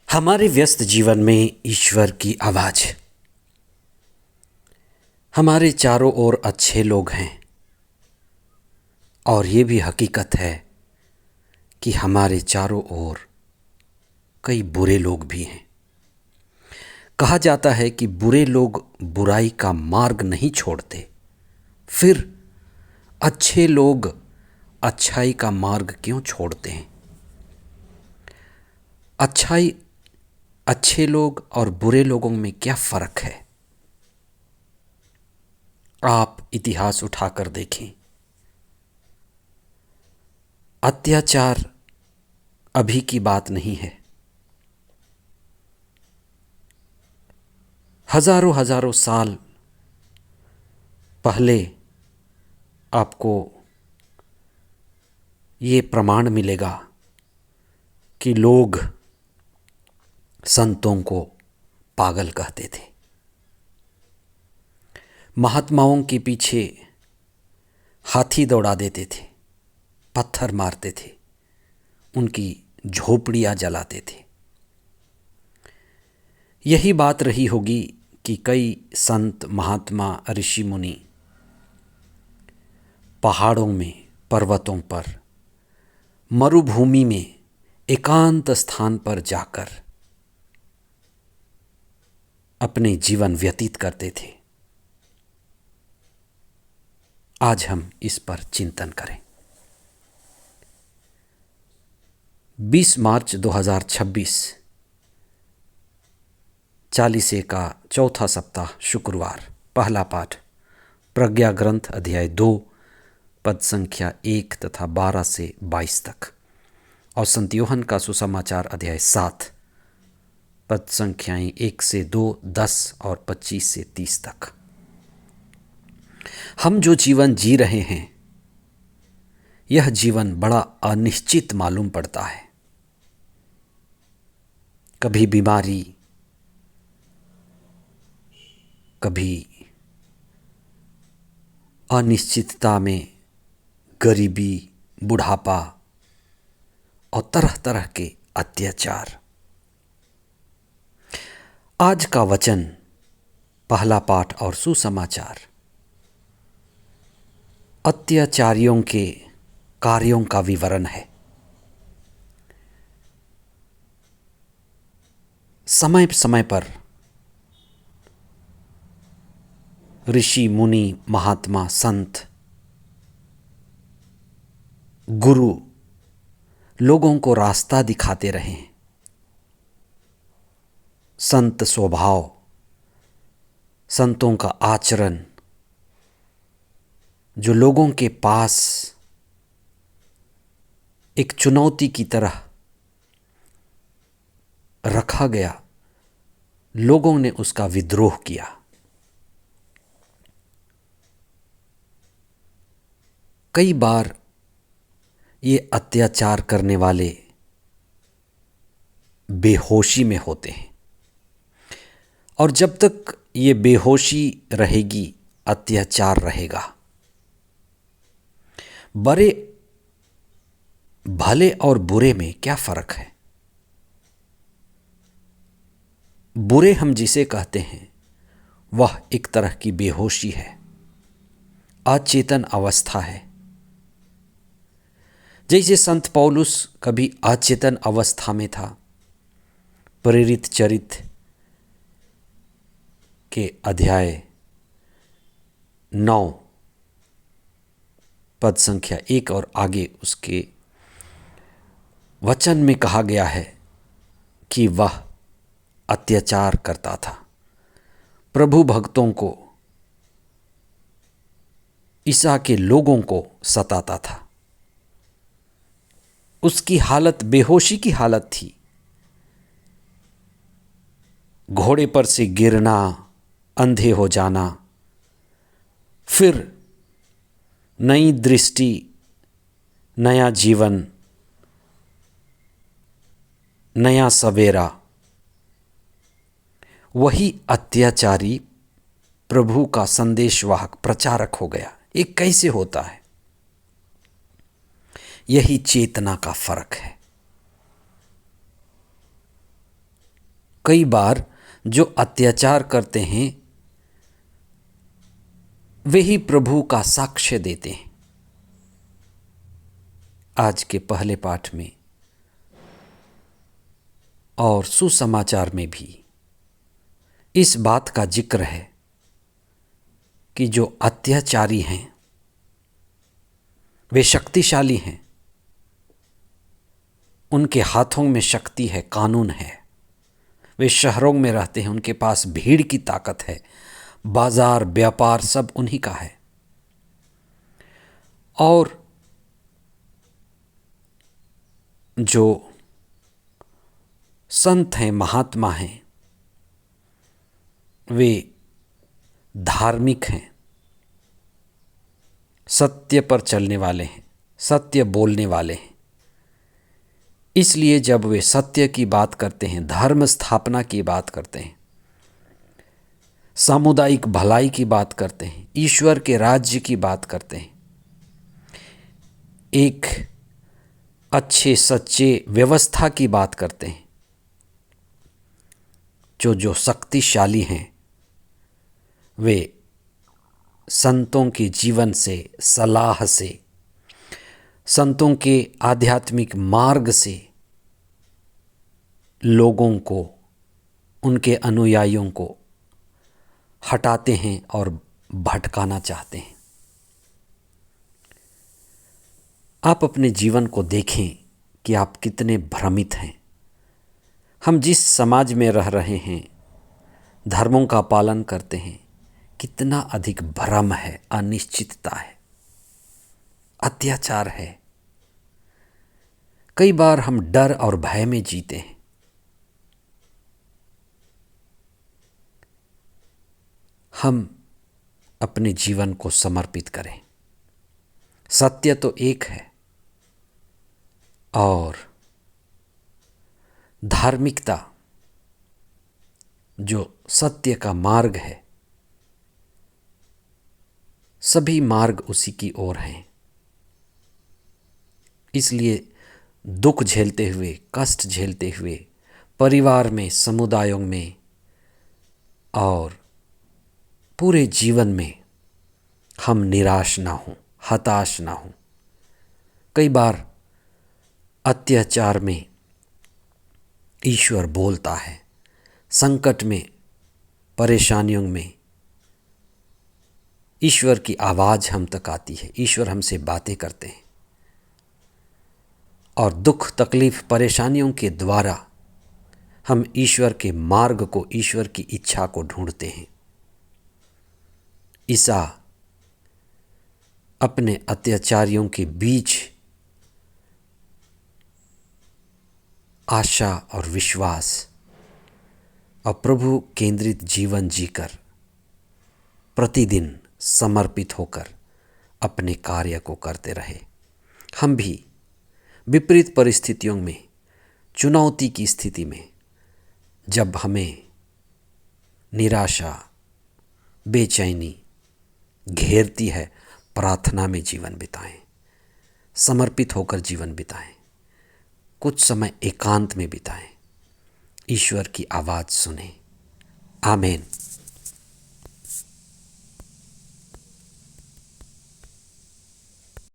हमारे व्यस्त जीवन में ईश्वर की आवाज़। हमारे चारों ओर अच्छे लोग हैं और ये भी हकीकत है कि हमारे चारों ओर कई बुरे लोग भी हैं। कहा जाता है कि बुरे लोग बुराई का मार्ग नहीं छोड़ते, फिर अच्छे लोग अच्छाई का मार्ग क्यों छोड़ते हैं? अच्छे लोग और बुरे लोगों में क्या फ़र्क है? आप इतिहास उठाकर देखें। अत्याचार अभी की बात नहीं है। हजारों हजारों साल पहले आपको ये प्रमाण मिलेगा कि लोग संतों को पागल कहते थे। महात्माओं के पीछे हाथी दौड़ा देते थे, पत्थर मारते थे, उनकी झोपड़ियां जलाते थे। यही बात रही होगी कि कई संत महात्मा ऋषि मुनि पहाड़ों में, पर्वतों पर, मरुभूमि में, एकांत स्थान पर जाकर अपने जीवन व्यतीत करते थे। आज हम इस पर चिंतन करें। 20 मार्च 2026 चालीसे का चौथा सप्ताह, शुक्रवार। पहला पाठ प्रज्ञा ग्रंथ अध्याय 2 पद संख्या 1 तथा 12 से 22 तक, और संत यूहन्ना का सुसमाचार अध्याय 7 पद संख्याएं 1 से 2, 10 और 25 से 30 तक। हम जो जीवन जी रहे हैं, यह जीवन बड़ा अनिश्चित मालूम पड़ता है। कभी बीमारी, कभी अनिश्चितता में गरीबी, बुढ़ापा और तरह तरह के अत्याचार। आज का वचन, पहला पाठ और सुसमाचार अत्याचारियों के कार्यों का विवरण है। समय समय पर ऋषि मुनि, महात्मा, संत, गुरु लोगों को रास्ता दिखाते रहे हैं। संत स्वभाव, संतों का आचरण जो लोगों के पास एक चुनौती की तरह रखा गया, लोगों ने उसका विद्रोह किया। कई बार ये अत्याचार करने वाले बेहोशी में होते हैं, और जब तक ये बेहोशी रहेगी, अत्याचार रहेगा। भले और बुरे में क्या फर्क है? बुरे हम जिसे कहते हैं, वह एक तरह की बेहोशी है, अचेतन अवस्था है। जैसे संत पौलुस कभी अचेतन अवस्था में था। प्रेरित चरित्र के अध्याय 9 पद संख्या 1 और आगे उसके वचन में कहा गया है कि वह अत्याचार करता था, प्रभु भक्तों को, ईसा के लोगों को सताता था। उसकी हालत बेहोशी की हालत थी। घोड़े पर से गिरना, अंधे हो जाना, फिर नई दृष्टि, नया जीवन, नया सवेरा। वही अत्याचारी प्रभु का संदेशवाहक, प्रचारक हो गया। ये कैसे होता है? यही चेतना का फर्क है। कई बार जो अत्याचार करते हैं वे ही प्रभु का साक्ष्य देते हैं। आज के पहले पाठ में और सुसमाचार में भी इस बात का जिक्र है कि जो अत्याचारी हैं वे शक्तिशाली हैं, उनके हाथों में शक्ति है, कानून है, वे शहरों में रहते हैं, उनके पास भीड़ की ताकत है, बाजार व्यापार सब उन्हीं का है। और जो संत हैं, महात्मा हैं, वे धार्मिक हैं, सत्य पर चलने वाले हैं, सत्य बोलने वाले हैं। इसलिए जब वे सत्य की बात करते हैं, धर्म स्थापना की बात करते हैं, सामुदायिक भलाई की बात करते हैं, ईश्वर के राज्य की बात करते हैं, एक अच्छे सच्चे व्यवस्था की बात करते हैं, जो शक्तिशाली हैं वे संतों के जीवन से, सलाह से, संतों के आध्यात्मिक मार्ग से लोगों को, उनके अनुयायियों को हटाते हैं और भटकाना चाहते हैं। आप अपने जीवन को देखें कि आप कितने भ्रमित हैं। हम जिस समाज में रह रहे हैं, धर्मों का पालन करते हैं, कितना अधिक भ्रम है, अनिश्चितता है, अत्याचार है। कई बार हम डर और भय में जीते हैं। हम अपने जीवन को समर्पित करें। सत्य तो एक है और धार्मिकता जो सत्य का मार्ग है, सभी मार्ग उसी की ओर हैं। इसलिए दुख झेलते हुए, कष्ट झेलते हुए, परिवार में, समुदायों में और पूरे जीवन में हम निराश ना हों, हताश ना हों। कई बार अत्याचार में ईश्वर बोलता है, संकट में, परेशानियों में ईश्वर की आवाज़ हम तक आती है, ईश्वर हमसे बातें करते हैं और दुख, तकलीफ, परेशानियों के द्वारा हम ईश्वर के मार्ग को, ईश्वर की इच्छा को ढूंढते हैं। ईसा अपने अत्याचारियों के बीच आशा और विश्वास और प्रभु केंद्रित जीवन जीकर प्रतिदिन समर्पित होकर अपने कार्य को करते रहे। हम भी विपरीत परिस्थितियों में, चुनौती की स्थिति में, जब हमें निराशा, बेचैनी घेरती है, प्रार्थना में जीवन बिताएं, समर्पित होकर जीवन बिताएं, कुछ समय एकांत में बिताएं, ईश्वर की आवाज़ सुनें। आमीन।